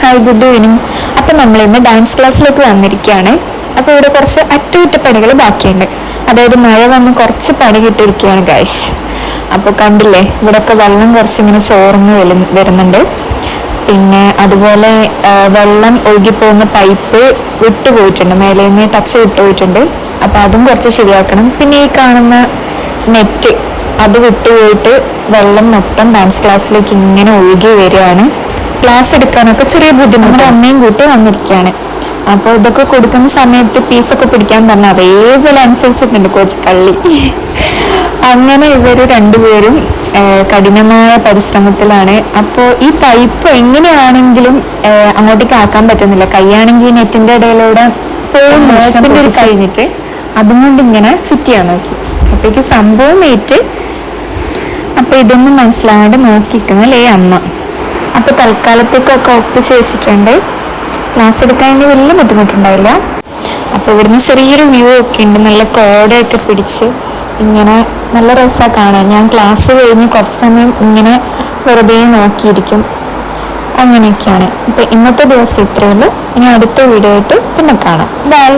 Hi good evening. അപ്പം നമ്മൾ ഇന്ന് ഡാൻസ് ക്ലാസ്സിലേക്ക് വന്നിരിക്കുകയാണ്. അപ്പോൾ ഇവിടെ കുറച്ച് അറ്റകുറ്റപ്പണികൾ ബാക്കിയുണ്ട്. അതായത് മഴ വന്ന് കുറച്ച് പണി കിട്ടിയിരിക്കുകയാണ് ഗൈസ്. അപ്പോൾ കണ്ടില്ലേ, ഇവിടെയൊക്കെ വെള്ളം കുറച്ചിങ്ങനെ ചോർന്ന് വരുന്നുണ്ട്. പിന്നെ അതുപോലെ വെള്ളം ഒഴുകിപ്പോകുന്ന പൈപ്പ് വിട്ടുപോയിട്ടുണ്ട്, മേലെ നിന്ന് ടച്ച് വിട്ടുപോയിട്ടുണ്ട്. അപ്പോൾ അതും കുറച്ച് ശരിയാക്കണം. പിന്നെ ഈ കാണുന്ന നെറ്റ് അത് വിട്ടുപോയിട്ട് വെള്ളം മൊത്തം ഡാൻസ് ക്ലാസ്സിലേക്ക് ഇങ്ങനെ ഒഴുകി വരികയാണ്. ക്ലാസ് എടുക്കാനൊക്കെ ചെറിയ ബുദ്ധിമുട്ട് അമ്മയും കൂട്ടി വന്നിരിക്കുകയാണ്. അപ്പോൾ ഇതൊക്കെ കൊടുക്കുന്ന സമയത്ത് പീസൊക്കെ പിടിക്കാൻ പറഞ്ഞാൽ അതേപോലെ അനുസരിച്ചിട്ടുണ്ട് കോച്ച് കള്ളി. അങ്ങനെ ഇവർ രണ്ടുപേരും കഠിനമായ പരിശ്രമത്തിലാണ്. അപ്പോൾ ഈ പൈപ്പ് എങ്ങനെയാണെങ്കിലും അങ്ങോട്ടേക്ക് ആക്കാൻ പറ്റുന്നില്ല. കൈയാണെങ്കിൽ നെറ്റിന്റെ ഇടയിലൂടെ മോശത്തിന്റെ ഒരു കഴിഞ്ഞിട്ട് അതും കൊണ്ട് ഇങ്ങനെ ഫിറ്റ് ചെയ്യാൻ നോക്കി. അപ്പോഴേക്ക് സംഭവം ഏറ്റ്. അപ്പൊ ഇതൊന്നും മനസ്സിലാകാണ്ട് നോക്കിക്കുന്നല്ലേ അമ്മ. അപ്പൊ തൽക്കാലത്തേക്കൊക്കെ ഒപ്പിച്ച് വെച്ചിട്ടുണ്ട്. ക്ലാസ് എടുക്കാൻ ഇനി വലിയ ബുദ്ധിമുട്ടുണ്ടായില്ല. അപ്പൊ ഇവിടുന്ന് ചെറിയൊരു വ്യൂ ഒക്കെ ഉണ്ട്, നല്ല കോടയൊക്കെ പിടിച്ച് ഇങ്ങനെ നല്ല രസമാണ് കാണാൻ. ഞാൻ ക്ലാസ് കഴിഞ്ഞ് കുറച്ച് സമയം ഇങ്ങനെ വെറുതെ നോക്കിയിരിക്കും. അങ്ങനെയൊക്കെയാണ്. അപ്പൊ ഇന്നത്തെ ദിവസം ഇത്രയേ ഉള്ളൂ. ഇനി അടുത്ത വീഡിയോ ആയിട്ട് പിന്നെ കാണാം. ബൈ.